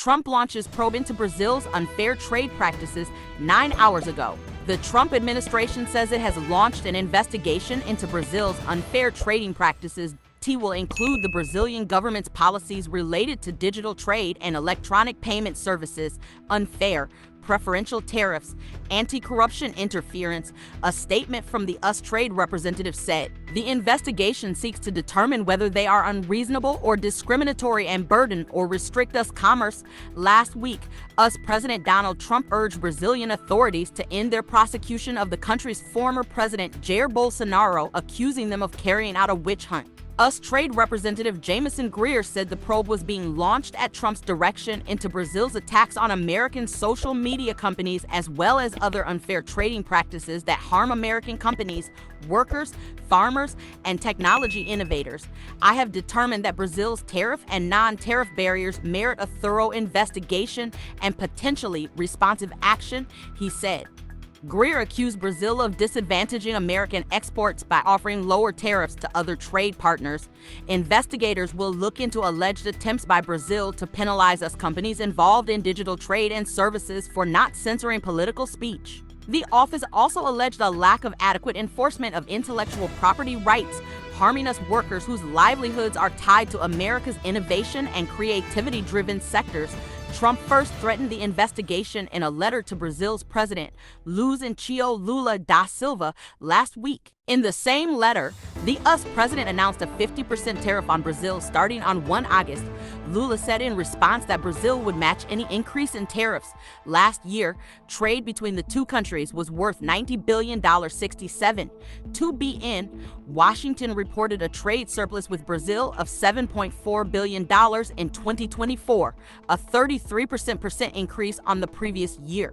Trump launches probe into Brazil's unfair trade practices 9 hours ago. The Trump administration says it has launched an investigation into Brazil's unfair trading practices. It will include the Brazilian government's policies related to digital trade and electronic payment services, unfair, preferential tariffs, anti-corruption interference, a statement from the US trade representative said. The investigation seeks to determine whether they are unreasonable or discriminatory and burden or restrict US commerce. Last week, US President Donald Trump urged Brazilian authorities to end their prosecution of the country's former president Jair Bolsonaro, accusing them of carrying out a witch hunt. US Trade Representative Jamieson Greer said the probe was being launched at Trump's direction into Brazil's attacks on American social media companies as well as other unfair trading practices that harm American companies, workers, farmers, and technology innovators. I have determined that Brazil's tariff and non-tariff barriers merit a thorough investigation and potentially responsive action, he said. Greer accused Brazil of disadvantaging American exports by offering lower tariffs to other trade partners. Investigators will look into alleged attempts by Brazil to penalize US companies involved in digital trade and services for not censoring political speech. The office also alleged a lack of adequate enforcement of intellectual property rights, harming US workers whose livelihoods are tied to America's innovation and creativity-driven sectors. Trump first threatened the investigation in a letter to Brazil's president, Luiz Inácio Lula da Silva, last week. In the same letter, the US president announced a 50% tariff on Brazil starting on 1 August. Lula said in response that Brazil would match any increase in tariffs. Last year, trade between the two countries was worth $90 billion. 67. To be in, Washington reported a trade surplus with Brazil of $7.4 billion in 2024, a 33% increase on the previous year.